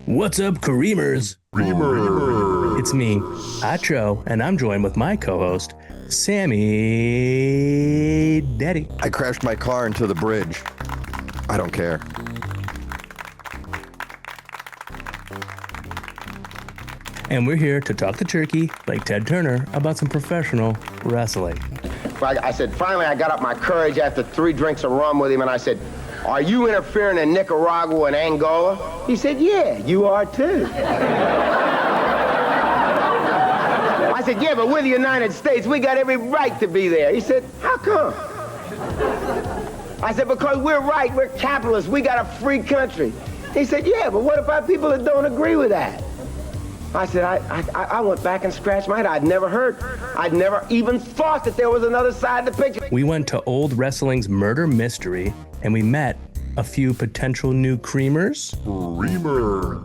What's up, Creamers? Creamer. It's me, hotjoe, and I'm joined with my co-host, sammydaddy. I crashed my car into the bridge. I don't care. And we're here to talk to turkey, like Ted Turner, about some professional wrestling. I said, finally, I got up my courage after 3 drinks of rum with him, and I said, are you interfering in Nicaragua and Angola? He said, yeah, you are too. I said, yeah, but we're the United States. We got every right to be there. He said, how come? I said, because we're right. We're capitalists. We got a free country. He said, yeah, but what about people that don't agree with that? I said, I went back and scratched my head. I'd never even thought that there was another side of the picture. We went to old wrestling's murder mystery, and we met a few potential new creamers. Creamer.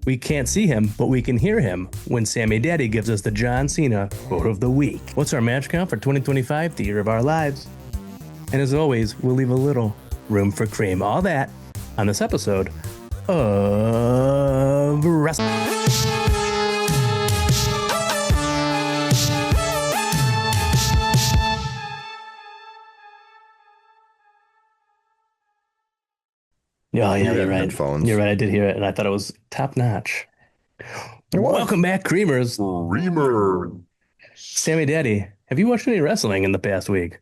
We can't see him, but we can hear him when Sammy Daddy gives us the John Cena quote of the week. What's our match count for 2025, the year of our lives? And as always, we'll leave a little room for cream. All that on this episode of Wrestling. Oh, yeah, you're right. Headphones. You're right. I did hear it, and I thought it was top notch. Welcome back, Creamers. Creamer. Sammy Daddy, have you watched any wrestling in the past week?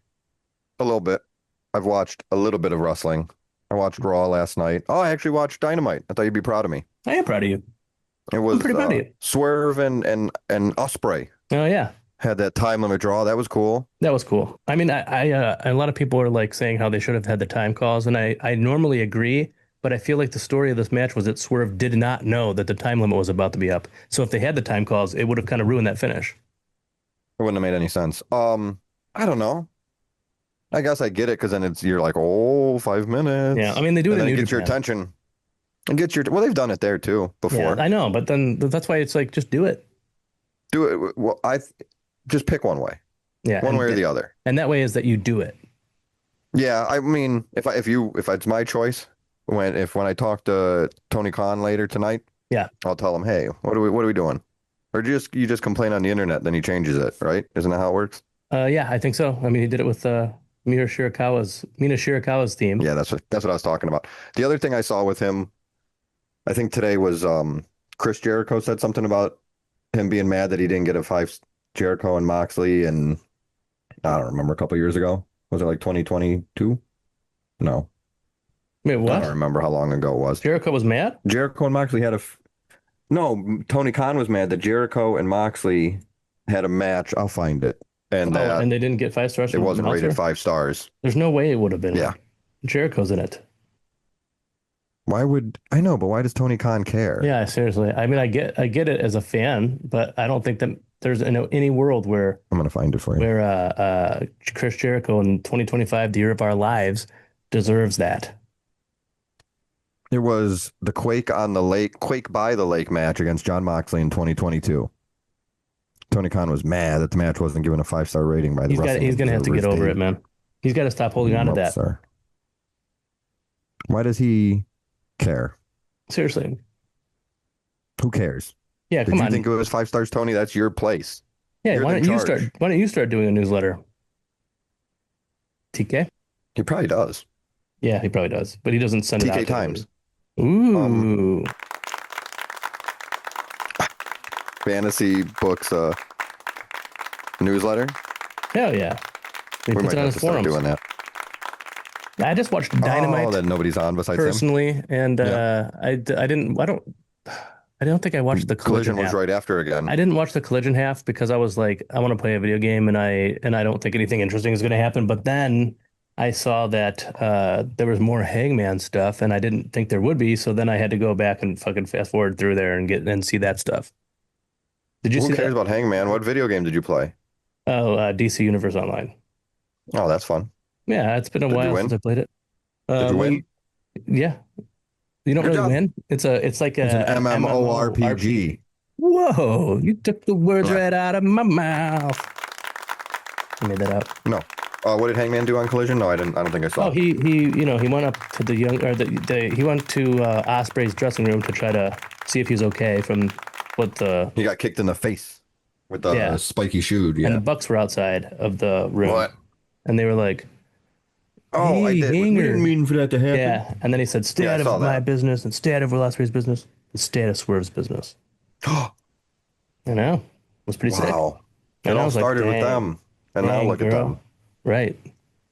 A little bit. I've watched a little bit of wrestling. I watched Raw last night. Oh, I actually watched Dynamite. I thought you'd be proud of me. I am proud of you. It was pretty proud of you. Swerve and Ospreay Oh, yeah. had that time limit draw. That was cool. That was cool. I mean, I a lot of people are like saying how they should have had the time calls, and I normally agree, but I feel like the story of this match was that Swerve did not know that the time limit was about to be up. So if they had the time calls, it would have kind of ruined that finish. It wouldn't have made any sense. I don't know. I guess I get it because then you're like, oh, 5 minutes. Yeah, I mean, they do it in and then New it gets your Japan. attention. And gets your well, they've done it there too before. Yeah, I know, but then that's why it's like, just do it. Do it. Well, just pick one way. Yeah, One way or the other. And that way is that you do it. Yeah, I mean, if it's my choice, when I talk to Tony Khan later tonight, Yeah. I'll tell him, hey, what are we doing? Or you just complain on the internet, then he changes it, right? Isn't that how it works? Yeah, I think so. I mean, he did it with Mina Shirakawa's team. Yeah, that's what I was talking about. The other thing I saw with him, I think today was Chris Jericho said something about him being mad that he didn't get a 5 Jericho and Moxley, and I don't remember, a couple years ago. Was it like 2022? No. Wait, I what? don't remember how long ago it was. Jericho was mad? Jericho and Moxley had no, Tony Khan was mad that Jericho and Moxley had a match. I'll find it. And and they didn't get 5 stars. it from wasn't Meltzer? rated 5 stars. There's no way it would have been. Yeah. Jericho's in it. Why would I know? But why does Tony Khan care? Yeah, seriously. I mean, I get it as a fan, but I don't think that there's any world where I'm gonna find it for you. Chris Jericho in 2025, the year of our lives, deserves that. It was the Quake by the Lake match against John Moxley in 2022. Tony Khan was mad that the match wasn't given a 5-star rating by the Wrestling He's gonna have to get over it, man. He's got to stop holding on to that. Sir. Why does he care? Seriously. Who cares? Yeah, Did come you on. think it was 5 stars, Tony? That's your place. Yeah, You're why in don't you charge. start? Why don't you start doing a newsletter? TK? He probably does. Yeah, he probably does, but he doesn't send it out. TK Times. Ooh. Fantasy books newsletter. Hell yeah. He We puts might it on have his to start forums. doing that. I just watched Dynamite that nobody's on besides him. personally, and I don't think I watched the Collision was half. right after again. I didn't watch the Collision half because I was like, I want to play a video game, and I don't think anything interesting is going to happen. But then I saw that there was more Hangman stuff, and I didn't think there would be. So then I had to go back and fucking fast forward through there and see that stuff. Did you see Who cares that? about Hangman? What video game did you play? Oh, DC Universe Online. Oh, that's fun. Yeah, it's been a Did you while win? since I played it. Did you win? Yeah. You don't Good really job. win. It's like It's a an MMORPG. Whoa! You took the words Yeah. right out of my mouth. I made that up. No. What did Hangman do on Collision? No, I didn't. I don't think I saw. Oh, he went up to he went to Osprey's dressing room to try to see if he's okay from what the He got kicked in the face with the yeah. spiky shoe. And the Yeah. Bucks were outside of the room, What? and they were like, Oh, I "Hey, did. We didn't Hanger." mean for that to happen. Yeah, and then he said, "Stay Yeah, I out saw of my that. business and stay out of Velociraptor's business and stay out of Swerve's business." I know. It was pretty sick. Wow. It And I all was like, started with "Dang, them, and now dang, look at girl." them. Right.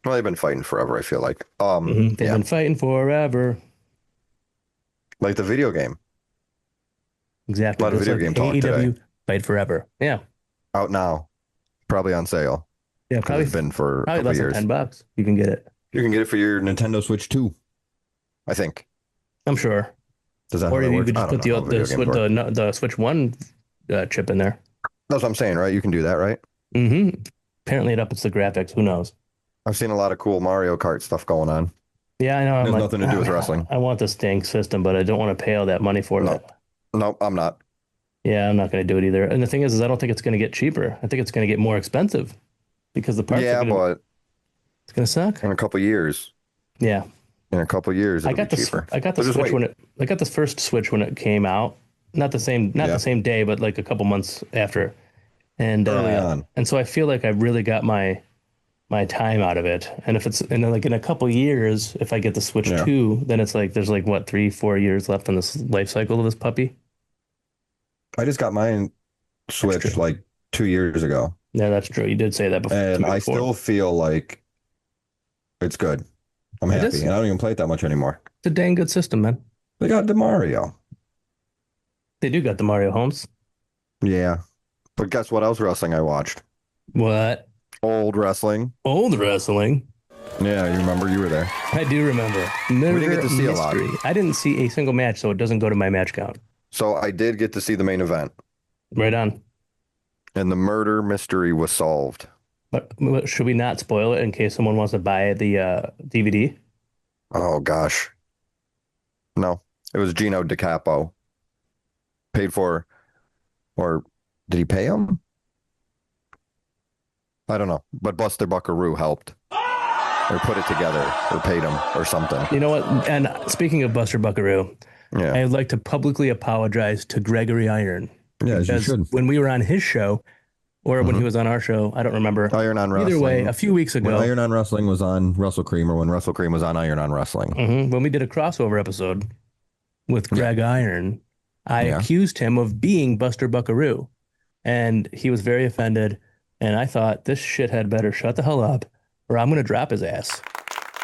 Well, they've been fighting forever, I feel like. They've Yeah, been fighting forever. like the video game. A Exactly. lot of Just video like game talk AEW, today. fight forever. Yeah. Out now, probably on sale Yeah. because it's been for a Probably couple less than years. $10. You can get it. You can get it for your Nintendo Switch 2, I think. I'm sure. Does that Or how that you works? could I just don't put know how video games work. the Switch One chip in there. That's what I'm saying, right? You can do that, right? Apparently it ups the graphics. Who knows? I've seen a lot of cool Mario Kart stuff going on. Yeah, I know. It I'm has like, nothing to do with wrestling. I want this dang system, but I don't want to pay all that money for No. it. No, I'm not. Yeah, I'm not going to do it either. And the thing is I don't think it's going to get cheaper. I think it's going to get more expensive because the parts Yeah, but it's going to suck. in a couple years, Yeah. it'll be cheaper. I got the So just Switch wait. I got the first Switch when it came out. Not the same day, but like a couple months after. And Early on. and so I feel like I really got my time out of it. And if it's and then like in a couple years, if I get the Switch Yeah. 2, then it's like there's like what 3-4 years left on this life cycle of this puppy. I just got mine switched true. like 2 years ago, Yeah, that's true. You did say that before. to and me I before. still feel like it's good. I'm It happy, is. and I don't even play it that much anymore. It's a dang good system, man. They got the Mario. They do got the Mario homes. Yeah, but guess what else wrestling I watched? What? Old wrestling. Old wrestling. Yeah, you remember? You were there. I do remember. We didn't get Murder to see a lot. Mystery. I didn't see a single match, so it doesn't go to my match count. So I did get to see the main event, Right on. and the murder mystery was solved. But should we not spoil it in case someone wants to buy the DVD? Oh gosh, no, it was Gino DiCapo. Paid for, or did he pay him? I don't know, but Buster Buckaroo helped, or put it together, or paid him, or something. You know what? And speaking of Buster Buckaroo, Yeah, I'd like to publicly apologize to Gregory Iron. yeah, as you Because should. when we were on his show, or when he was on our show, I don't remember. Iron on Wrestling. Either way, a few weeks When ago, Iron on Wrestling was on WrestleCream, or when WrestleCream was on Iron on Wrestling. when we did a crossover episode with Greg Iron, I Yeah. accused him of being Buster Buckaroo. And he was very offended. And I thought, this shithead better shut the hell up, or I'm going to drop his ass.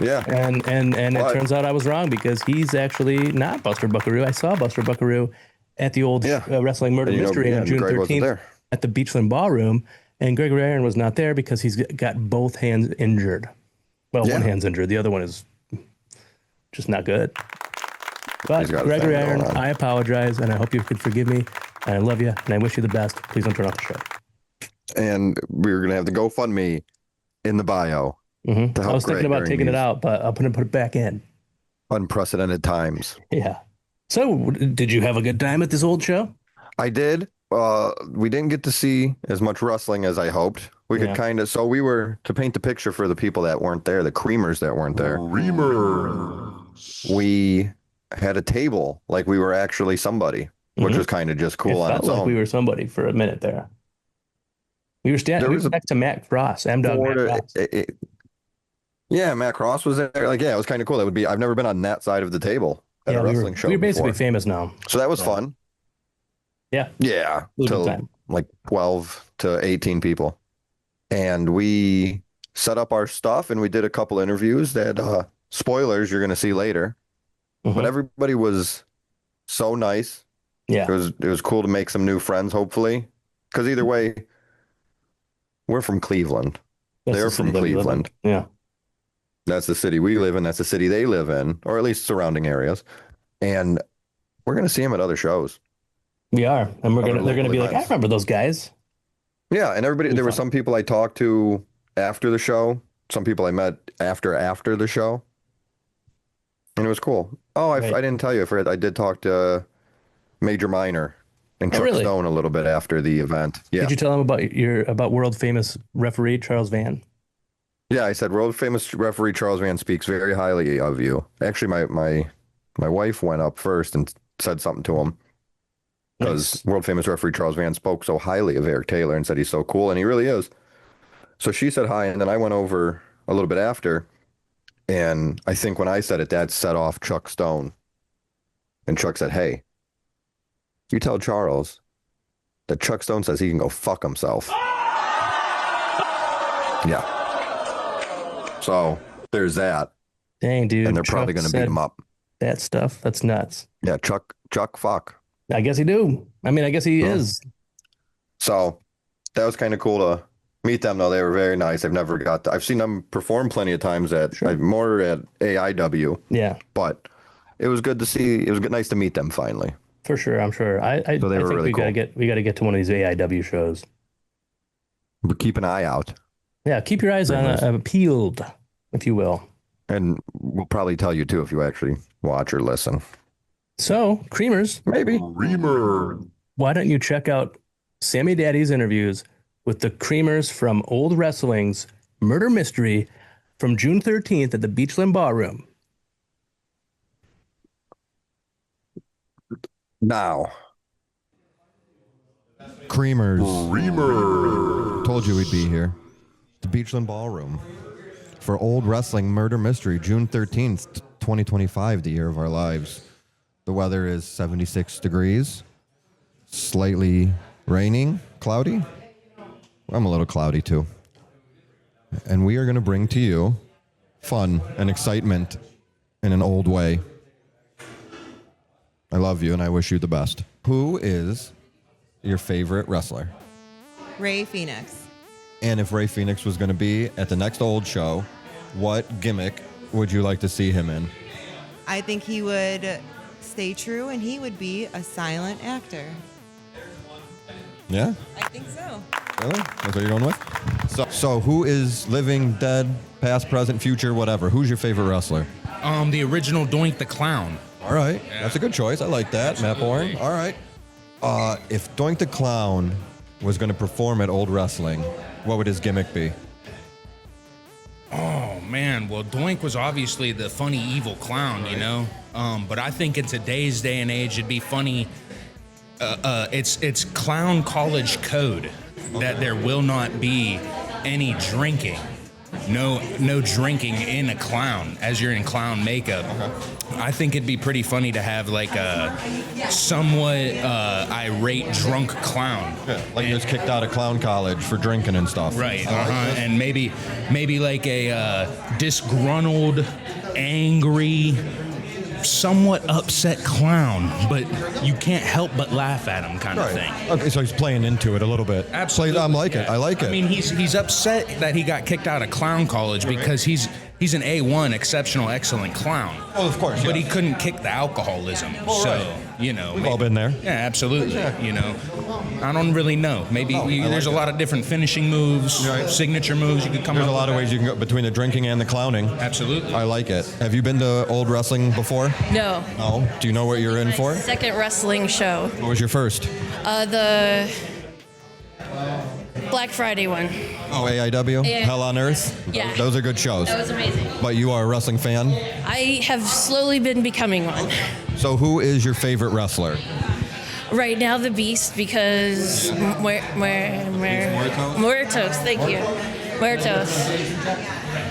Yeah, And it But- turns out I was wrong because he's actually not Buster Buckaroo. I saw Buster Buckaroo at the old Yeah. Wrestling Murder And, Mystery on June Greg wasn't 13th there. at the Beachland Ballroom, and Gregory Iron was not there because he's got both hands injured. Well, Yeah. one hand's injured, the other one is just not good. But He's got a Gregory thing Iron, going on. I apologize, and I hope you could forgive me. And I love you, and I wish you the best. Please don't turn off the show. And we were gonna have the GoFundMe in the bio. To I help was thinking Greg about during taking it these out, but I'm going to put it back in. unprecedented times. Yeah. So, did you have a good time at this old show? I did. We didn't get to see as much wrestling as I hoped. We could Yeah. kind of, so we were, to paint the picture for the people that weren't there, the creamers that weren't there. We had a table like we were actually somebody, which Mhm. was kind of just It cool on felt its like own. we were somebody for a minute there. We were standing There we was were a next to Matt Cross, M-Dog Matt Cross. Yeah, Matt Cross was there. Like, yeah, it was kind of cool. That would be, I've never been on that side of the table at Yeah, a wrestling show we were basically before. famous now. So that was Yeah. fun. Yeah. Yeah. It was a good Till time. like 12 to 18 people. And we set up our stuff and we did a couple interviews that, spoilers, you're going to see later. Mhm. But everybody was so nice. Yeah. It was cool to make some new friends, hopefully. Because either way, we're from Cleveland. That's They're the city from that we live in. Cleveland. Yeah. That's the city we live in. That's the city they live in, or at least surrounding areas. And we're going to see them at other shows. We are. And Other they're going to local be like, I events. remember those guys. Yeah, and everybody. Be There were fun. some people I talked to after the show. Some people I met after the show, and it was cool. Oh, Right. I didn't tell you. I did talk to Major Minor and Oh, Chuck really? Stone a little bit after the event. Yeah, Did you tell them about world famous referee Charles Van? yeah. I said world famous referee Charles Van speaks very highly of you. Actually, my wife went up first and said something to him. because world famous referee Charles Van spoke so highly of Eric Taylor and said he's so cool, and he really is. So she said hi, and then I went over a little bit after, and I think when I said it, that set off Chuck Stone. And Chuck said, "Hey, you tell Charles that Chuck Stone says he can go fuck himself." Yeah. So there's that. Dang, dude. And they're probably Chuck going to beat said him up. That stuff. That's nuts. Yeah, Chuck, fuck. I guess he do. I mean, I guess he is. So that was kind of cool to meet them, though. They were very nice. I've seen them perform plenty of times more at AIW. Yeah. But it was good to see. It was nice to meet them finally. For sure, I'm sure. I So they I were think really cool. we gotta get to one of these AIW shows. But keep an eye out. Yeah, keep your eyes on peeled, if you will. And we'll probably tell you, too, if you actually watch or listen. So, Creamers, Maybe. why don't you check out Sammy Daddy's interviews with the Creamers from Old Wrestling's Murder Mystery from June 13th at the Beachland Ballroom. Now. Creamers. Told you we'd be here. The Beachland Ballroom for Old Wrestling Murder Mystery, June 13th, 2025, the year of our lives. The weather is 76 degrees, slightly raining, cloudy. I'm a little cloudy too. And we are going to bring to you fun and excitement in an old way. I love you and I wish you the best. Who is your favorite wrestler? Ray Phoenix. And if Ray Phoenix was going to be at the next Old show, what gimmick would you like to see him in? I think he would stay true and he would be a silent actor. Yeah? I think so. Really? That's what you're going with? So who is living, dead, past, present, future, whatever? Who's your favorite wrestler? The original Doink the Clown. All right. That's a good choice. I like that. Matt Bourne. All right. If Doink the Clown was going to perform at Old Wrestling, what would his gimmick be? Oh man, well Doink was obviously the funny evil clown, you know. But I think in today's day and age, it'd be funny. It's clown college code that there will not be any drinking. No drinking in a clown as you're in clown makeup. I think it'd be pretty funny to have like a somewhat irate drunk clown. Yeah, like he was kicked out of clown college for drinking and stuff. Right, and maybe like a disgruntled, angry, somewhat upset clown, but you can't help but laugh at him kind of thing. Okay, so he's playing into it a little bit. Absolutely. I like it. I like it. I mean, he's upset that he got kicked out of clown college because he's an A1 exceptional excellent clown. Oh, of course. But yeah. he couldn't kick the alcoholism. Oh, so, right. you know. We've all been there. Yeah, absolutely. Exactly. You know, I don't really know. Maybe there's a lot of different finishing moves, Right. signature moves you could come There's up a lot of with. ways you can go between the drinking and the clowning. Absolutely. I like it. Have you been to Old Wrestling before? No. No. Do you know what you're in for? Second wrestling show. What was your first? The Black Friday one. Oh, AIW? Yeah. Hell on Earth? Yeah. Those are good shows. That was amazing. But you are a wrestling fan? I have slowly been becoming one. So who is your favorite wrestler? Right now, the Beast, because Muertos. Thank you, Muertos.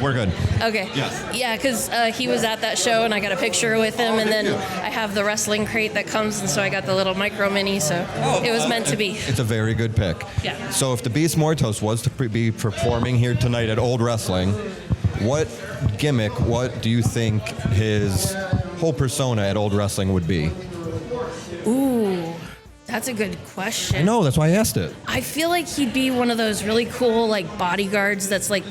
We're good. Okay. Yes. Yeah, because he was at that show, and I got a picture with him, and then I have the wrestling crate that comes, and so I got the little micro mini. So it was meant to be. It's a very good pick. Yeah. So if the Beast Mortos was to be performing here tonight at Old Wrestling, what gimmick, what do you think his whole persona at Old Wrestling would be? Ooh, that's a good question. I know, that's why I asked it. I feel like he'd be one of those really cool like bodyguards that's like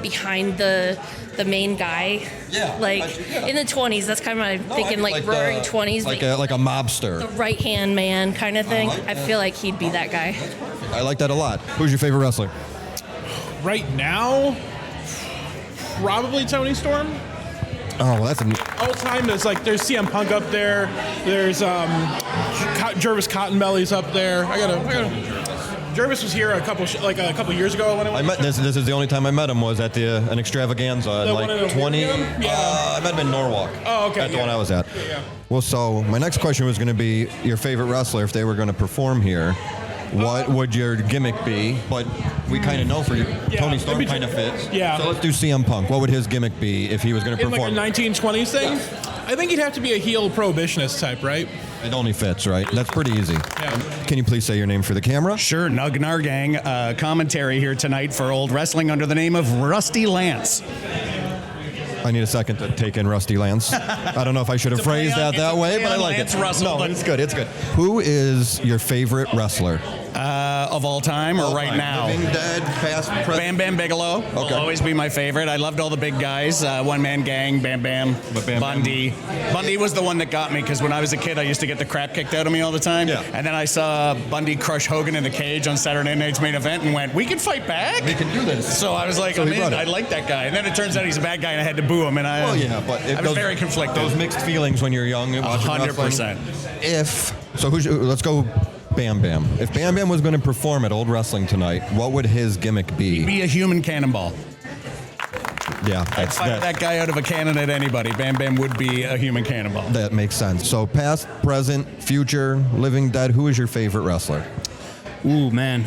behind the main guy. Yeah. Like in the 20s, that's kind of what I'm thinking, like roaring 20s, like but a mobster. the right hand man kind of thing. I feel like he'd be that guy. I like that a lot. Who's your favorite wrestler? Right now, probably Tony Storm. Oh, well, that's All time, there's CM Punk up there. There's Jervis Cottonbelly's up there. I gotta Jervis was here a couple years ago when I met this is the only time I met him was at an extravaganza in one in like 20. Birmingham? Yeah. I met him in Norwalk. Oh, okay. That's the yeah. one I was at. Yeah. Well, so my next question was going to be your favorite wrestler if they were going to perform here. What would your gimmick be? But we kind of know for you, Tony Storm kind of fits. Yeah. So let's do CM Punk. What would his gimmick be if he was going to In perform? like a 1920s thing? I think he'd have to be a heel prohibitionist type, right? It only fits, right? That's pretty easy. Yeah. Can you please say your name for the camera? Sure, Nugnar Gang. Commentary here tonight for Old Wrestling under the name of Rusty Lance. I need a second to take in Rusty Lance. I don't know if I should have phrased that way, but I like Lance it. Russell, No, but- it's good. It's good. Who is your favorite wrestler? Of all time or right now? Living, dead, past, present. Bam Bam Bigelow will Okay. always be my favorite. I loved all the big guys. One Man Gang, Bam Bam, But Bam Bam- Bundy. Bundy was the one that got me because when I was a kid, I used to get the crap kicked out of me all the time. Yeah. And then I saw Bundy crush Hogan in the cage on Saturday Night's Main Event and went, we can fight back? We can do this. So I was like, So I'm he in. brought it. I like that guy. And then it turns out he's a bad guy and I had to boo him. And I, Well, yeah, but I was very conflicted. Those mixed feelings when you're young. and watching 100%. wrestling. Let's go Bam Bam. If Bam Bam was going to perform at Old Wrestling tonight, what would his gimmick be? Be a human cannonball. Yeah, Fire that guy out of a cannon at anybody. Bam Bam would be a human cannonball. that makes sense. So past, present, future, living, dead, who is your favorite wrestler? Ooh, man.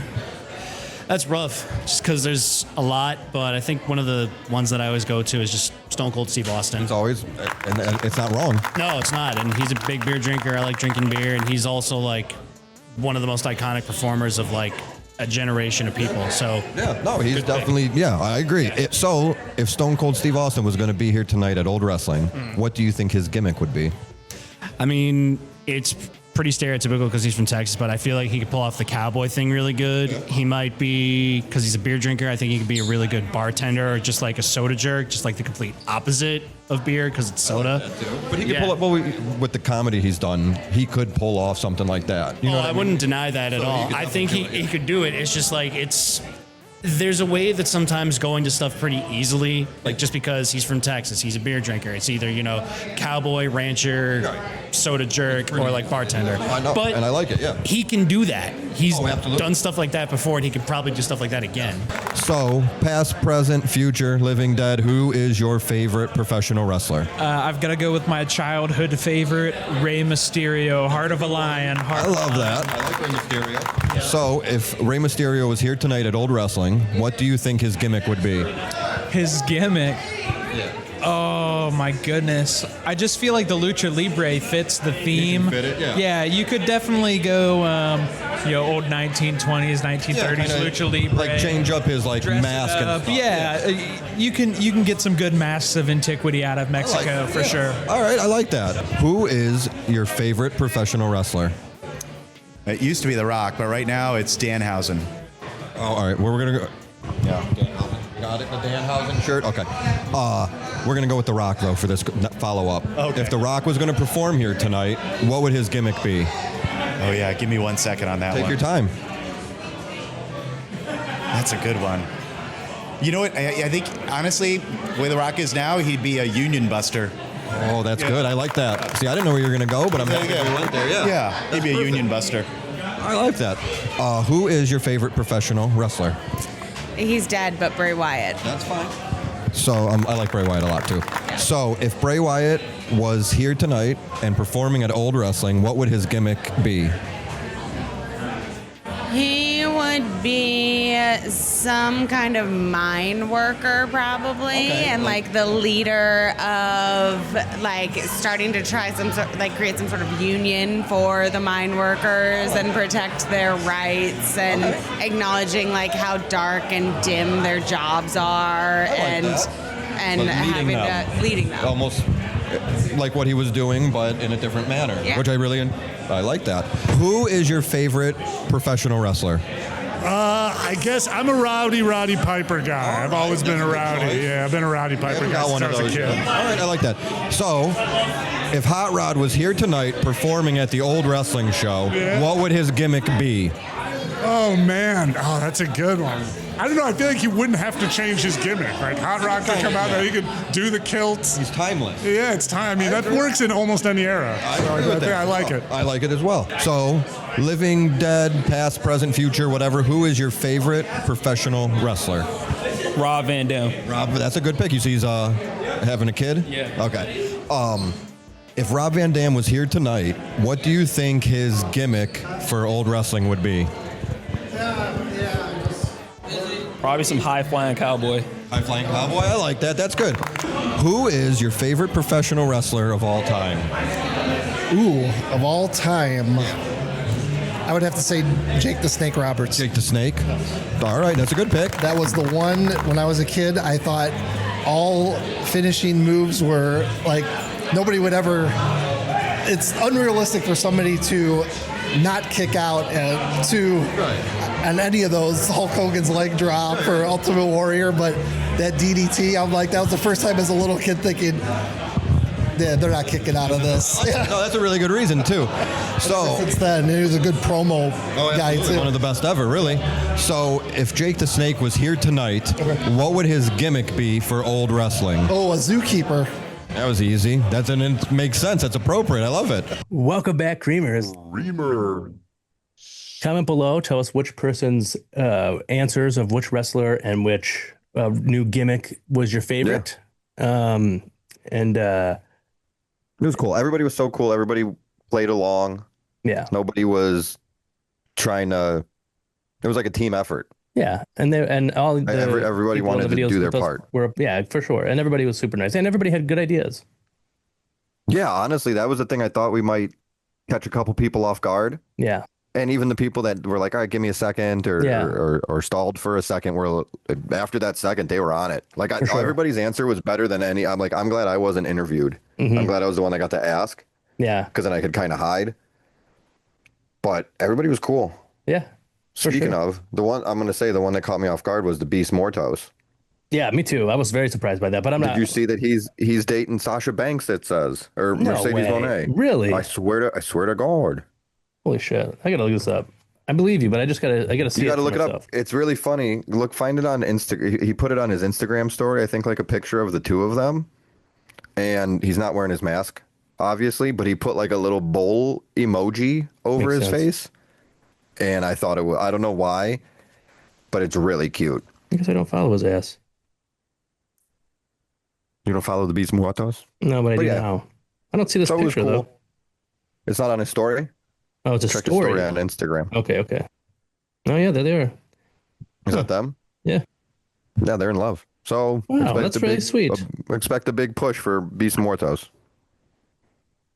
That's rough, just because there's a lot, but I think one of the ones that I always go to is just Stone Cold Steve Austin. It's always, and it's not wrong. No, it's not, and he's a big beer drinker. I like drinking beer, and he's also like one of the most iconic performers of like a generation of people. So Yeah, no, he's definitely, I agree. So if Stone Cold Steve Austin was going to be here tonight at Old Wrestling, what do you think his gimmick would be? I mean, it's pretty stereotypical because he's from Texas, but I feel like he could pull off the cowboy thing really good. He might be, because he's a beer drinker, I think he could be a really good bartender or just like a soda jerk, just like the complete opposite of beer because it's soda. But he could Yeah. pull up, with the comedy he's done, he could pull off something like that. You know what I I mean? wouldn't deny that at all. I think he could do it. It's just like there's a way that sometimes going to stuff pretty easily, like just because he's from Texas, he's a beer drinker. It's either, cowboy, rancher, soda jerk, or like bartender. I know, But and I like it, yeah. he can do that. He's absolutely. done stuff like that before, and he could probably do stuff like that again. So, past, present, future, living, dead, who is your favorite professional wrestler? I've got to go with my childhood favorite, Rey Mysterio, Heart of a Lion. I love that. I like Rey Mysterio. So, if Rey Mysterio was here tonight at Old Wrestling, what do you think his gimmick would be? His gimmick. Oh my goodness! I just feel like the Lucha Libre fits the theme. fit it, yeah. Yeah, you could definitely go, old 1920s, 1930s Lucha Libre. Like change up his like dress it mask and up. stuff. Yeah, you can get some good masks of antiquity out of Mexico for sure. All right, I like that. Who is your favorite professional wrestler? It used to be The Rock, but right now it's Danhausen. Oh, all right. We're gonna go. Yeah. Got it. The Danhausen shirt. Okay. We're gonna go with The Rock though for this follow up. Okay. If The Rock was gonna perform here tonight, what would his gimmick be? Oh yeah, give me 1 second on that Take one. your time. That's a good one. You know what? I think honestly, the way The Rock is now, he'd be a union buster. Oh, that's good. I like that. See, I didn't know where you were gonna go, but I'm happy we went there. Yeah. Yeah, he'd be a union buster. I like that. Who is your favorite professional wrestler? He's dead, but Bray Wyatt. That's fine. So I like Bray Wyatt a lot too. So if Bray Wyatt was here tonight and performing at Old Wrestling, what would his gimmick be? He would be some kind of mine worker, probably, and like the leader of like starting to try some sort, like create some sort of union for the mine workers and protect their rights and acknowledging like how dark and dim their jobs are and Like having to leading them. Almost like what he was doing, but in a different manner, Yeah. which I like that. Who is your favorite professional wrestler? I guess I'm a Rowdy Piper guy. I've always been a rowdy. Yeah, I've been a Rowdy Piper guy Got since one I of was a those. kid. All right, I like that. So, if Hot Rod was here tonight performing at the Old Wrestling show, what would his gimmick be? Oh, man. Oh, that's a good one. I don't know. I feel like he wouldn't have to change his gimmick. Like, Hot Rod could come out and he could do the kilts. He's timeless. Yeah, it's time. I mean, that works in almost any era. I like it. I like it as well. So, living, dead, past, present, future, whatever, who is your favorite professional wrestler? Rob Van Dam. Rob, that's a good pick. You see he's having a kid? Yeah. Okay. If Rob Van Dam was here tonight, what do you think his gimmick for old wrestling would be? Probably some high-flying cowboy. High-flying cowboy? I like that. That's good. Who is your favorite professional wrestler of all time? Ooh, of all time, I would have to say Jake the Snake Roberts. Jake the Snake? All right, that's a good pick. That was the one, when I was a kid, I thought all finishing moves were like, nobody would ever, it's unrealistic for somebody to not kick out and any of those, Hulk Hogan's leg drop or Ultimate Warrior, but that DDT, I'm like, that was the first time as a little kid thinking, yeah, they're not kicking out of this. Yeah. No, that's a really good reason, too. So since then, he was a good promo guy, too. One of the best ever, really. So if Jake the Snake was here tonight, what would his gimmick be for old wrestling? Oh, a zookeeper. That was easy. It makes sense. That's appropriate. I love it. Welcome back, Creamers. Comment below. Tell us which person's answers of which wrestler and which new gimmick was your favorite. Yeah. It was cool. Everybody was so cool. Everybody played along. Yeah. Nobody was trying to. It was like a team effort. Yeah, everybody wanted to do their part. Yeah, for sure, and everybody was super nice, and everybody had good ideas. Yeah, honestly, that was the thing. I thought we might catch a couple people off guard. Yeah, and even the people that were like, "All right, give me a second," or stalled for a second. Were after that second, they were on it. Like everybody's answer was better than any. I'm like, I'm glad I wasn't interviewed. Mm-hmm. I'm glad I was the one that got to ask. Yeah, because then I could kind of hide. But everybody was cool. Yeah. Speaking of, the one that caught me off guard was the Beast Mortos. Yeah, me too. I was very surprised by that, but I'm not. Did you see that he's dating Sasha Banks? It says, or no Mercedes Moné. Really? I swear to God. Holy shit! I gotta look this up. I believe you, but I gotta see. You gotta look it up. It's really funny. Find it on Instagram. He put it on his Instagram story. I think like a picture of the two of them, and he's not wearing his mask, obviously, but he put like a little bowl emoji over his face. And I thought it was, I don't know why, but it's really cute. Because I don't follow his ass. You don't follow the Beast Muertos? No, but I do now. I don't see this picture, cool. Though. It's not on his story? Oh, it's a story. On Instagram. Okay. Oh, yeah, they're there. Is that them? Yeah. Yeah, they're in love. So, wow, that's really sweet. Expect a big push for Beast Muertos.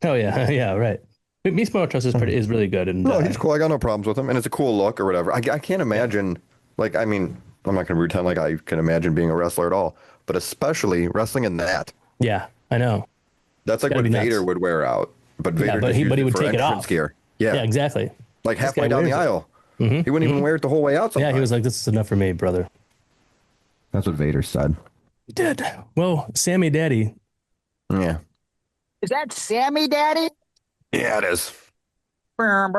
Oh, yeah. Yeah, right. Beast Mortos is really good. And no, he's cool. I got no problems with him, and it's a cool look or whatever. I can't imagine, like, I mean, I'm not going to pretend like I can imagine being a wrestler at all, but especially wrestling in that. Yeah, I know. That's like what Vader would wear out, but Vader but he would take it off. Gear. Yeah, exactly. Like halfway down the aisle. Mm-hmm. He wouldn't even wear it the whole way out. Sometimes. Yeah, he was like, "This is enough for me, brother." That's what Vader said. He did. Well, Sammy Daddy. Yeah. Is that Sammy Daddy? Yeah, it is. Why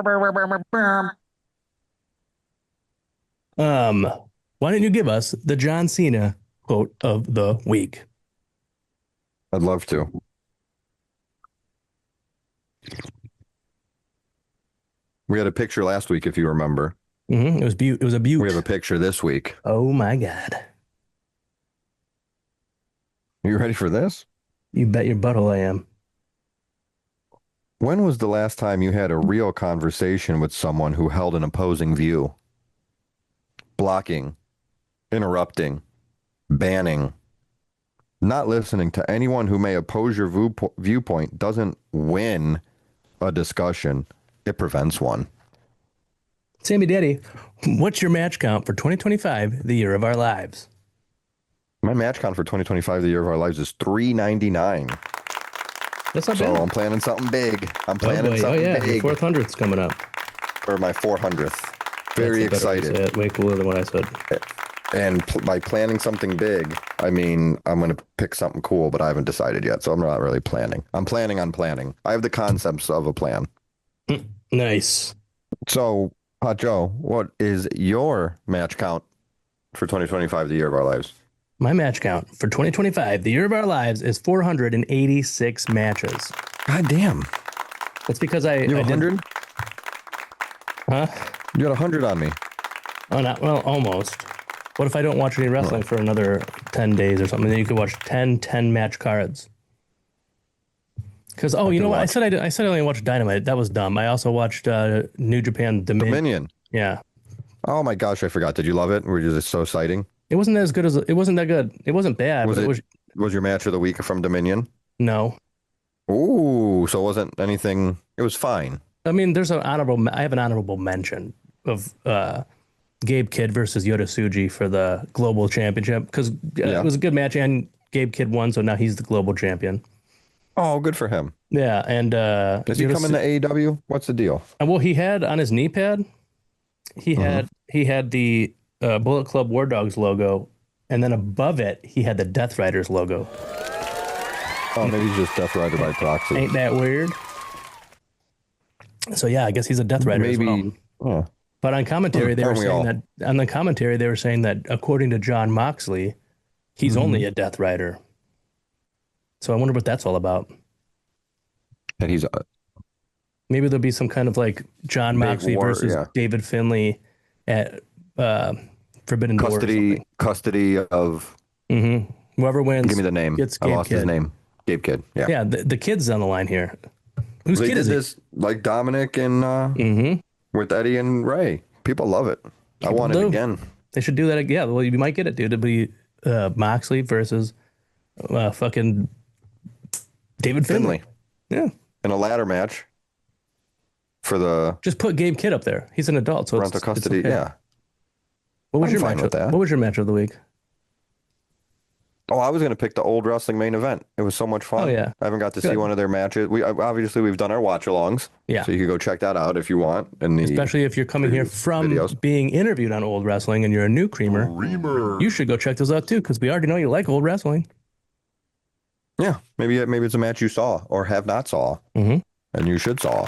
don't you give us the John Cena quote of the week? I'd love to. We had a picture last week, if you remember. Mm-hmm. It was a beaut. We have a picture this week. Oh my God. Are you ready for this? You bet your butthole I am. When was the last time you had a real conversation with someone who held an opposing view? Blocking, interrupting, banning, not listening to anyone who may oppose your viewpoint doesn't win a discussion. It prevents one. Sammy Daddy, what's your match count for 2025, the year of our lives? My match count for 2025, the year of our lives, is 399. That's not bad. So I'm planning something big. I'm planning something big. Your 400th's coming up. For my 400th. Very excited. Way cooler than what I said. And by planning something big, I mean, I'm going to pick something cool, but I haven't decided yet. So I'm not really planning. I'm planning on planning. I have the concepts of a plan. Nice. So Hot Joe, what is your match count for 2025, the year of our lives? My match count for 2025, the year of our lives, is 486 matches. God damn. That's because You have 100? Huh? You got 100 on me. Oh, not well, almost. What if I don't watch any wrestling for another 10 days or something? Then you could watch 10 match cards. Because you know what? I said I only watched Dynamite. That was dumb. I also watched New Japan Dominion. Yeah. Oh my gosh, I forgot. Did you love it? Were you just so exciting? It wasn't as good as it wasn't that good. It wasn't bad. Was your match of the week from Dominion? No. Ooh, so it wasn't anything. It was fine. I mean, I have an honorable mention of Gabe Kidd versus Yota Tsuji for the global championship because it was a good match and Gabe Kidd won, so now he's the global champion. Oh, good for him. Yeah, and is he coming to AEW? What's the deal? Well, he had on his knee pad, he had the Bullet Club War Dogs logo, and then above it he had the Death Riders logo. Oh, maybe he's just Death Rider by proxy. Ain't that weird? So yeah, I guess he's a Death Rider. Maybe. As well. But on commentary, they were saying that according to John Moxley, he's only a Death Rider. So I wonder what that's all about. And he's maybe there'll be some kind of like John Moxley versus David Finlay at Forbidden Door. Custody of whoever wins. Give me the name. I lost his name. Gabe Kidd. Yeah. Yeah. The kid's on the line here. Whose kid is this? Like Dominic and with Eddie and Ray. People love it. I want it again. They should do that again. Yeah. Well, you might get it, dude. It'll be Moxley versus fucking David Finlay. Yeah. In a ladder match for the. Just put Gabe Kidd up there. He's an adult, so parental custody. It's okay. Yeah. What was your match with that? What was your match of the week? Oh, I was going to pick the Old Wrestling main event. It was so much fun. Oh yeah. I haven't got to see one of their matches. We've done our watch-alongs. Yeah. So you could go check that out if you want. Especially if you're coming here from being interviewed on Old Wrestling and you're a new creamer. You should go check those out too, because we already know you like Old Wrestling. Yeah, maybe it's a match you saw or have not saw, and you should saw.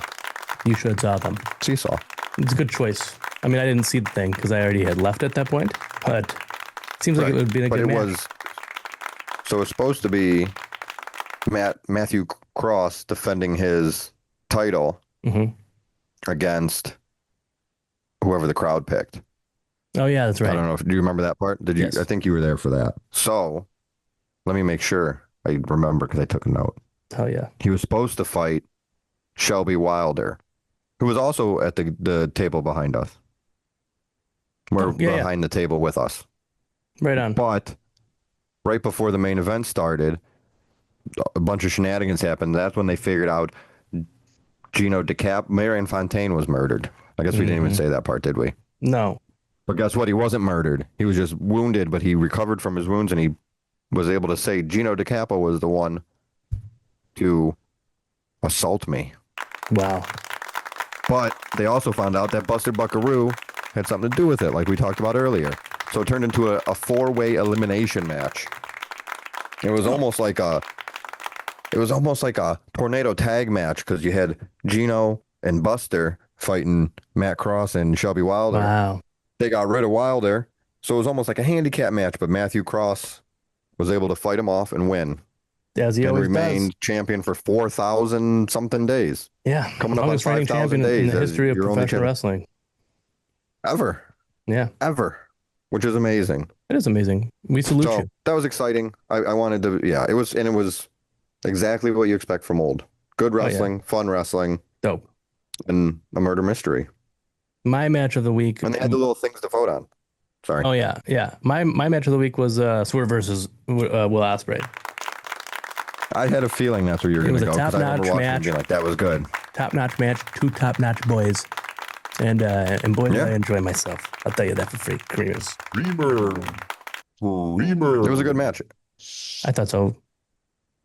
You should saw them. Seesaw. It's a good choice. I mean, I didn't see the thing because I already had left at that point, but it seems like it would be a good match. So it's supposed to be Matthew Cross defending his title against whoever the crowd picked. Oh yeah, that's right. I don't know. Do you remember that part? Did you? Yes. I think you were there for that. So let me make sure I remember because I took a note. Oh yeah. He was supposed to fight Shelby Wilder, who was also at the table behind us. We're behind the table with us. Right on. But right before the main event started, a bunch of shenanigans happened. That's when they figured out Gino Marion Fontaine was murdered. I guess we didn't even say that part, did we? No. But guess what? He wasn't murdered. He was just wounded, but he recovered from his wounds, and he was able to say Gino DiCapo was the one to assault me. Wow. But they also found out that Buster Buckaroo had something to do with it, like we talked about earlier. So it turned into a four-way elimination match. It was almost like a tornado tag match because you had Gino and Buster fighting Matt Cross and Shelby Wilder. Wow. They got rid of Wilder, so it was almost like a handicap match, but Matthew Cross was able to fight him off and win. As he always remained champion for 4,000 something days. Yeah. Coming up on 5,000 days. In the history of professional wrestling. Ever. Yeah. Ever. Which is amazing. It is amazing. We salute you. That was exciting. I wanted to, it was exactly what you expect from Old. Good wrestling, fun wrestling. Dope. And a murder mystery. My match of the week. And they had the little things to vote on. Sorry. Oh, yeah. Yeah. My match of the week was Swerve versus Will Ospreay. I had a feeling that's where you were going to go. Top notch match. Like, that was good. Top notch match. Two top notch boys. And boy, did I enjoy myself. I'll tell you that for free. Creamers. It was a good match. I thought so.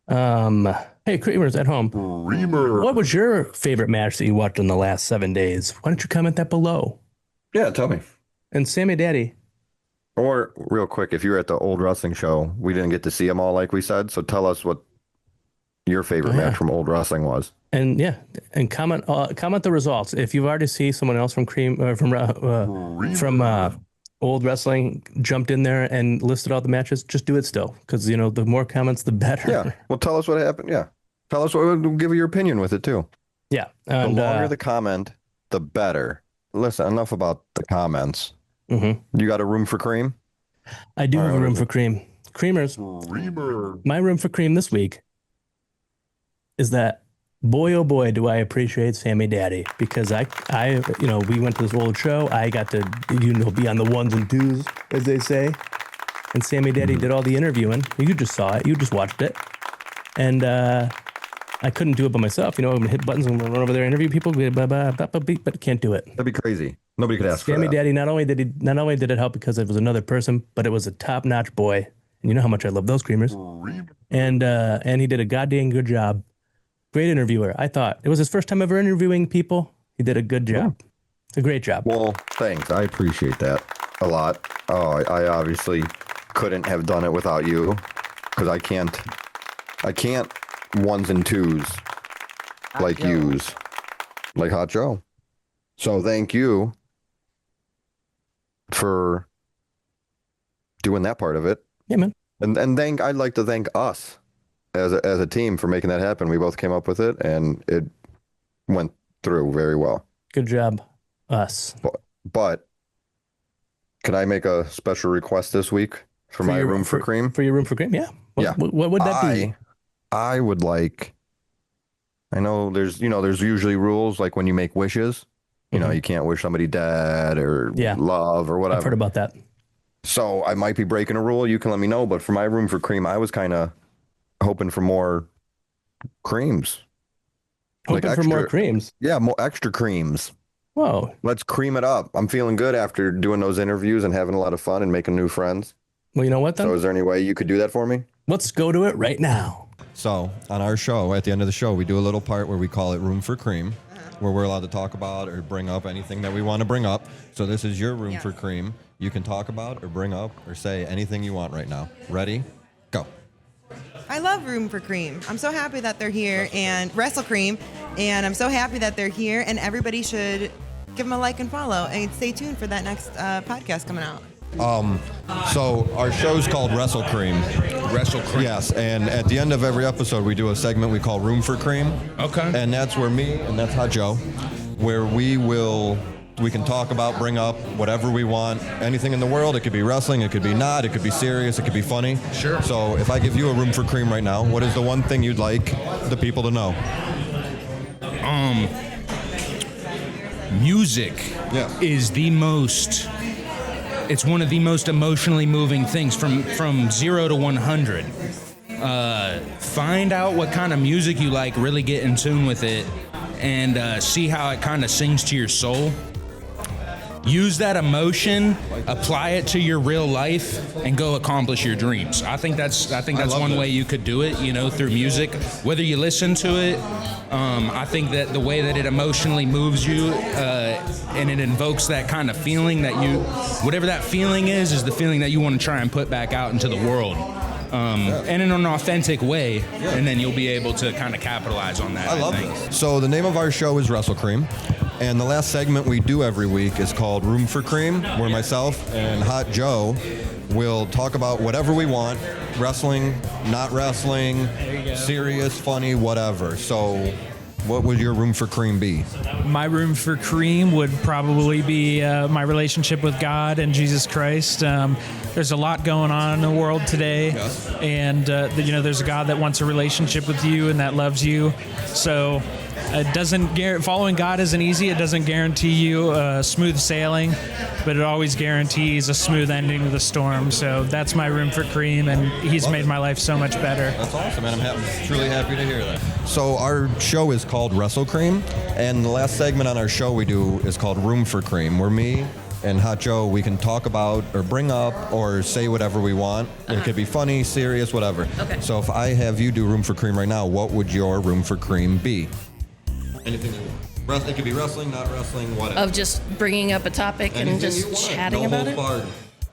Hey, Creamers at home. What was your favorite match that you watched in the last 7 days? Why don't you comment that below? Yeah, tell me. And Sammy Daddy. Or real quick, if you were at the Old Wrestling show, we didn't get to see them all like we said. So tell us what your favorite match from Old Wrestling was. And comment the results. If you've already seen someone else from Old Wrestling jumped in there and listed all the matches, just do it still, because the more comments, the better. Yeah. Well, tell us what happened. Yeah. Tell us give your opinion with it too. Yeah. And, the longer the comment, the better. Listen, enough about the comments. Mm-hmm. You got a room for cream? I do have a room for cream. Creamers. My room for cream this week is that, boy, oh boy, do I appreciate Sammy Daddy, because I we went to this old show. I got to, be on the ones and twos, as they say. And Sammy Daddy did all the interviewing. You just saw it. You just watched it. And I couldn't do it by myself. I'm going to hit buttons and run over there and interview people, but can't do it. That'd be crazy. Nobody could ask for that. Sammy Daddy, not only did it help because it was another person, but it was a top-notch boy. And you know how much I love those creamers. And he did a goddamn good job. Great interviewer. I thought it was his first time ever interviewing people. He did a good job. A great job. Well, thanks. I appreciate that a lot. Oh, I obviously couldn't have done it without you, because I can't ones and twos like yous, like Hot Joe. So thank you for doing that part of it. Yeah, man. And I'd like to thank us as a team for making that happen. We both came up with it, and it went through very well. Good job, us. But can I make a special request this week for my room for cream? For your room for cream, yeah. What would that be? I would like. I know there's usually rules, like when you make wishes. You can't wish somebody dead or love or whatever. I've heard about that. So I might be breaking a rule. You can let me know. But for my room for cream, I was kind of hoping for more creams. Hoping for more creams? Yeah, more extra creams. Whoa. Let's cream it up. I'm feeling good after doing those interviews and having a lot of fun and making new friends. Well, you know what then? So is there any way you could do that for me? Let's go to it right now. So on our show, at the end of the show, we do a little part where we call it Room for Cream, where we're allowed to talk about or bring up anything that we want to bring up. So this is your room for cream. You can talk about or bring up or say anything you want right now. Ready? Go. I love Room for Cream. I'm so happy that they're here, and WrestleCream, and I'm so happy that they're here, and everybody should give them a like and follow, and stay tuned for that next podcast coming out. So our show's called WrestleCream. WrestleCream. Yes, and at the end of every episode, we do a segment we call Room for Cream. Okay. And that's where me, and that's Hot Joe, where we can talk about, bring up whatever we want, anything in the world. It could be wrestling, it could be not, it could be serious, it could be funny. Sure. So if I give you a room for cream right now, what is the one thing you'd like the people to know? Music is it's one of the most emotionally moving things from 0 to 100. Find out what kind of music you like, really get in tune with it, and see how it kind of sings to your soul. Use that emotion, apply it to your real life, and go accomplish your dreams. I think that's one way you could do it, through music. Whether you listen to it, I think that the way that it emotionally moves you, and it invokes that kind of feeling that whatever that feeling is the feeling that you want to try and put back out into the world. And in an authentic way, and then you'll be able to kind of capitalize on that. I love this. So the name of our show is WrestleCream, and the last segment we do every week is called Room for Cream, where myself and Hot Joe will talk about whatever we want, wrestling, not wrestling, serious, funny, whatever. So what would your room for cream be? My room for cream would probably be my relationship with God and Jesus Christ. There's a lot going on in the world today, and there's a God that wants a relationship with you and that loves you. So it doesn't following God isn't easy. It doesn't guarantee you smooth sailing, but it always guarantees a smooth ending to the storm. So that's my room for cream, and He's made my life so much better. That's awesome, man. I'm truly happy to hear that. So our show is called WrestleCream, and the last segment on our show we do is called Room for Cream, where me and Hot Joe, we can talk about or bring up or say whatever we want. It could be funny, serious, whatever. Okay. So if I have you do Room for Cream right now, what would your room for cream be? Anything you want. It could be wrestling, not wrestling, whatever. Of just bringing up a topic and just chatting about it?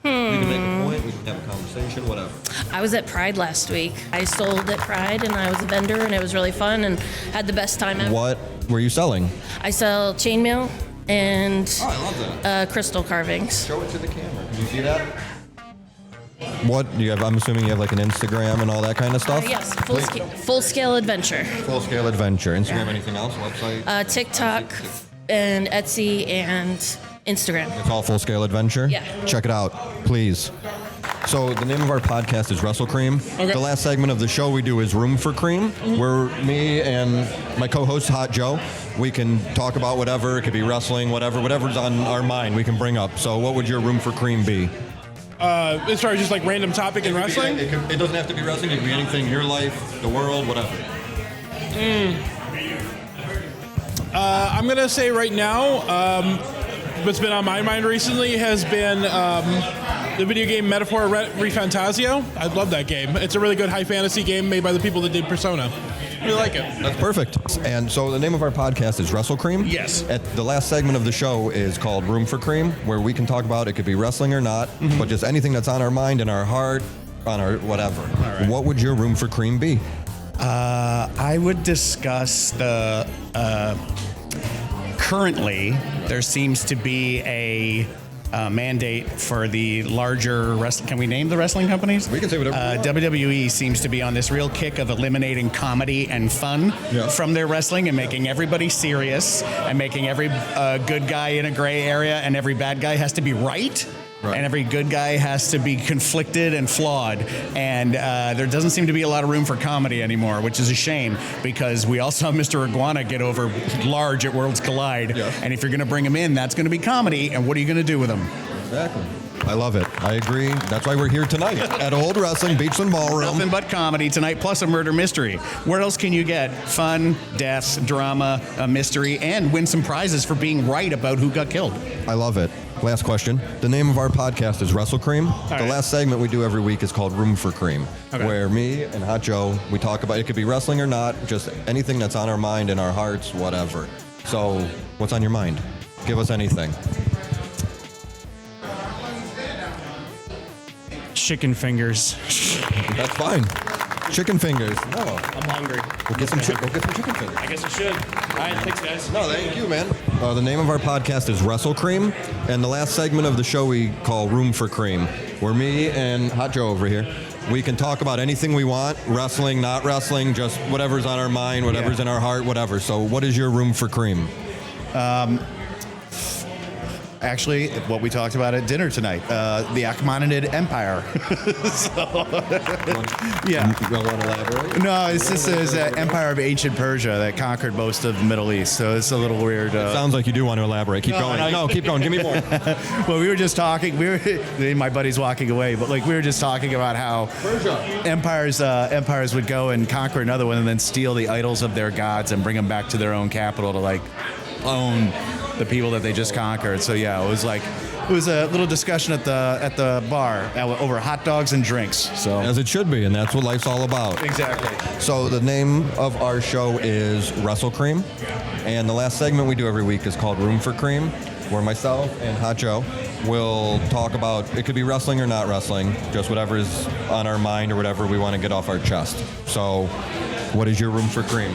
We can make a point, we can have a conversation, whatever. I was at Pride last week. I sold at Pride and I was a vendor and it was really fun and had the best time ever. What were you selling? I sell chainmail and Oh, I love that. crystal carvings. Show it to the camera. Can you see that? What do you have? I'm assuming you have like an Instagram and all that kind of stuff? Yes, full scale adventure. Full scale adventure. Instagram, anything else? Website? TikTok and Etsy and Instagram. It's all Full Scale Adventure? Yeah. Check it out, please. So the name of our podcast is WrestleCream. Okay. The last segment of the show we do is Room for Cream, where me and my co-host Hot Joe, we can talk about whatever. It could be wrestling, whatever's on our mind, we can bring up. So what would your Room for Cream be? As far as just like random topic in wrestling? It doesn't have to be wrestling. It can be anything, your life, the world, whatever. I'm going to say right now, what's been on my mind recently has been the video game Metaphor Refantasio. I love that game. It's a really good high fantasy game made by the people that did Persona. I really like it. That's perfect. And so the name of our podcast is WrestleCream. Yes. At the last segment of the show is called Room for Cream, where we can talk about, it could be wrestling or not, but just anything that's on our mind, in our heart, on our whatever. right. What would your Room for Cream be? I would discuss the. Currently, there seems to be a mandate for the larger wrestling. Can we name the wrestling companies? We can say whatever. WWE seems to be on this real kick of eliminating comedy and fun from their wrestling and making everybody serious and making every good guy in a gray area and every bad guy has to be right. And every good guy has to be conflicted and flawed. And there doesn't seem to be a lot of room for comedy anymore, which is a shame because we also saw Mr. Iguana get over large at Worlds Collide. And if you're going to bring him in, that's going to be comedy. And what are you going to do with him? Exactly. I love it. I agree. That's why we're here tonight at Old Wrestling Beachland Ballroom. Nothing but comedy tonight, plus a murder mystery. Where else can you get fun, deaths, drama, a mystery, and win some prizes for being right about who got killed? I love it. Last question. The name of our podcast is WrestleCream. The right. last segment we do every week is called Room for Cream, Okay. where me and Hot Joe, we talk about, it could be wrestling or not, just anything that's on our mind, in our hearts, whatever. So, what's on your mind? Give us anything. Chicken fingers. That's fine. Chicken fingers. No. I'm hungry. We'll get some chicken fingers. I guess I should. All right, thanks, guys. No, thank you, man. The name of our podcast is WrestleCream, and the last segment of the show we call Room for Cream, where me and Hot Joe over here, we can talk about anything we want, wrestling, not wrestling, just whatever's on our mind, whatever's in our heart, whatever. So what is your Room for Cream? Actually, what we talked about at dinner tonight, the Achaemenid Empire. Yeah. You want to elaborate? No, it's just an empire of ancient Persia that conquered most of the Middle East, so it's a little weird. Sounds like you do want to elaborate. Keep going. No, keep going. Give me more. Well, we were just talking. My buddy's walking away, but like we were just talking about how empires would go and conquer another one and then steal the idols of their gods and bring them back to their own capital to like own the people that they just conquered. So yeah, it was a little discussion at the bar over hot dogs and drinks. So as it should be, and that's what life's all about. Exactly. So the name of our show is WrestleCream, and the last segment we do every week is called Room for Cream, where myself and Hot Joe will talk about, it could be wrestling or not wrestling, just whatever is on our mind or whatever we want to get off our chest. So what is your Room for Cream?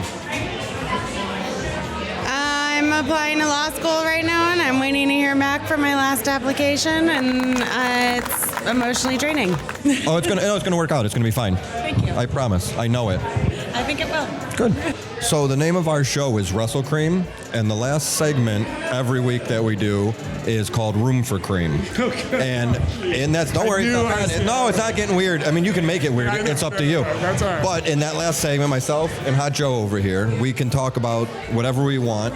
I'm applying to law school right now, and I'm waiting to hear back from my last application, and it's emotionally draining. Oh, it's gonna work out. It's gonna be fine. Thank you. I promise. I know it. I think it will. Good. So the name of our show is WrestleCream, and the last segment every week that we do is called Room for Cream. Okay. And that's, don't worry. No, it's not getting weird. I mean, you can make it weird. It's up to you. That's all right. But in that last segment, myself and Hot Joe over here, we can talk about whatever we want.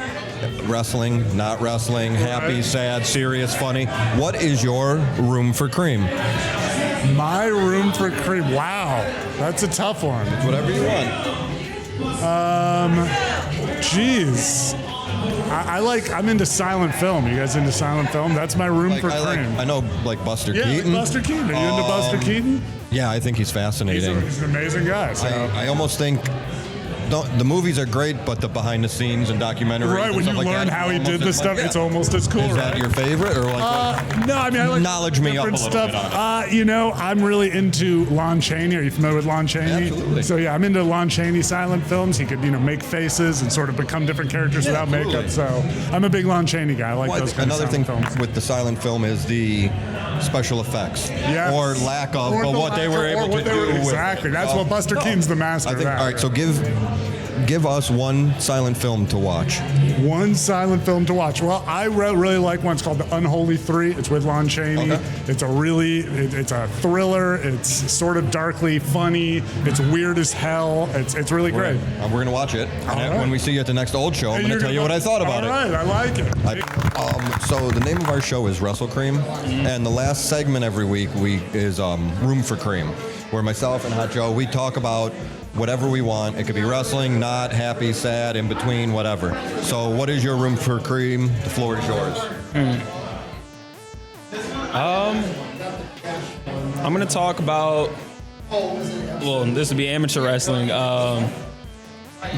Wrestling, not wrestling, happy, sad, serious, funny. What is your Room for Cream? My Room for Cream. Wow, that's a tough one. Whatever you want. Geez. I'm into silent film. You guys into silent film? That's my Room for Cream. I know, like Buster Yeah, Keaton. Buster Keaton. Are you into Buster Keaton? Yeah, I think he's fascinating. He's an amazing guy. So. I almost think the movies are great, but the behind the scenes and documentaries, Right, and when stuff you like learn that, how he did this stuff, it's almost as cool. Is that right? your favorite, or like? No, I mean, I like knowledge me up a different little stuff. bit on it. You know, I'm really into Lon Chaney. Are you familiar with Lon Chaney? Absolutely. So yeah, I'm into Lon Chaney silent films. He could, make faces and sort of become different characters without makeup. So I'm a big Lon Chaney guy. I like those kind Another of thing silent films. with the silent film is the special effects, or lack of, but what they were able to do. Exactly. That's what Buster Keaton's the master of that. All right, so give us one silent film to watch. One silent film to watch. Well, I really like one. It's called The Unholy Three. It's with Lon Chaney. Okay. It's it's a thriller. It's sort of darkly funny. It's weird as hell. It's really great. We're going to watch it. And All right. when we see you at the next Old Show, I'm going to tell you what I thought about it. All right, I like it. So the name of our show is WrestleCream, and the last segment every week is Room for Cream, where myself and Hot Joe, we talk about whatever we want. It could be wrestling, not, happy, sad, in between, whatever. So what is your Room for Cream? The floor is yours. I'm going to talk about, well, this would be amateur wrestling.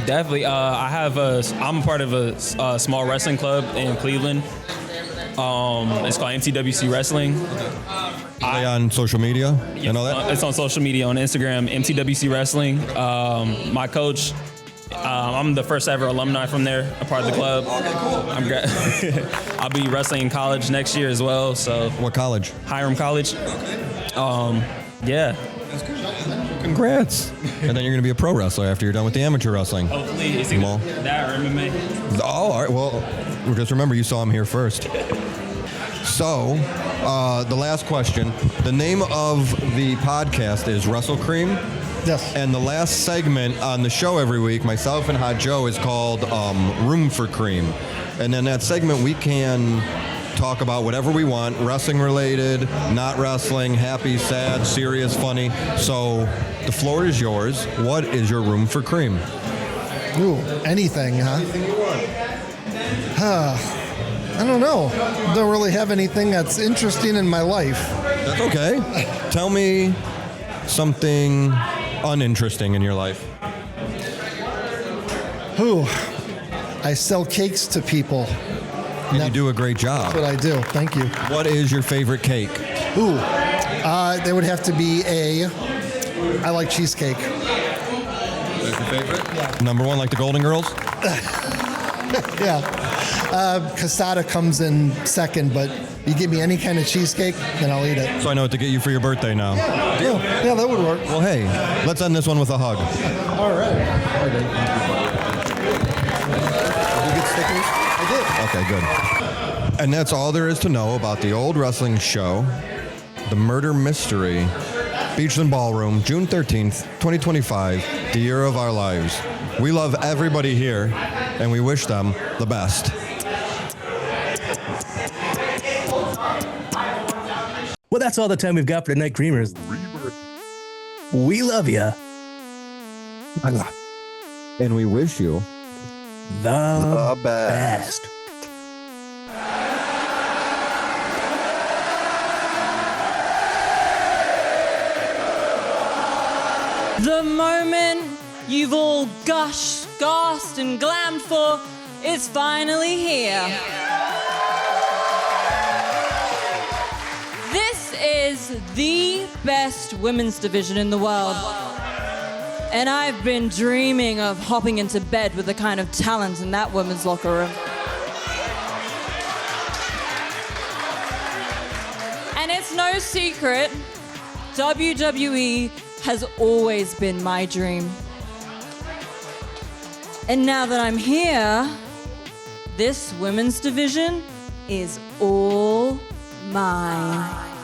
Definitely, I'm a part of a small wrestling club in Cleveland. It's called MTWC Wrestling. Are they on social media and all that? It's on social media, on Instagram, MTWC Wrestling. My coach, I'm the first ever alumni from there, a part of the club. Okay, cool. I'll be wrestling in college next year as well. So what college? Hiram College. Yeah. Congrats. And then you're going to be a pro wrestler after you're done with the amateur wrestling. Hopefully, it's either that or MMA. Oh, all right. Well, just remember you saw him here first. So, the last question. The name of the podcast is WrestleCream. Yes. And the last segment on the show every week, myself and Hot Joe, is called Room for Cream. And in that segment, we can talk about whatever we want, wrestling related, not wrestling, happy, sad, serious, funny. So the floor is yours. What is your Room for Cream? Ooh, anything, huh? Anything you want. I don't know. Don't really have anything that's interesting in my life. That's okay. Tell me something uninteresting in your life. Ooh, I sell cakes to people. And you do a great job. That's what I do. Thank you. What is your favorite cake? Ooh, there would have to be I like cheesecake. That's your favorite? Yeah. Number one, like the Golden Girls? Yeah. Casada comes in second, but you give me any kind of cheesecake, then I'll eat it. So I know what to get you for your birthday now. Yeah, that would work. Well, hey, let's end this one with a hug. All right. Did you get stickers? I did. Okay, good. And that's all there is to know about the old wrestling show, The Murder Mystery, Beachland Ballroom, June 13th, 2025, the year of our lives. We love everybody here, and we wish them the best. Well, that's all the time we've got for tonight, Creamers. We love you. And we wish you the best. The moment you've all gushed, gasped, and glammed for is finally here. This is the best women's division in the world. And I've been dreaming of hopping into bed with the kind of talent in that women's locker room. And it's no secret, WWE has always been my dream. And now that I'm here, this women's division is all mine.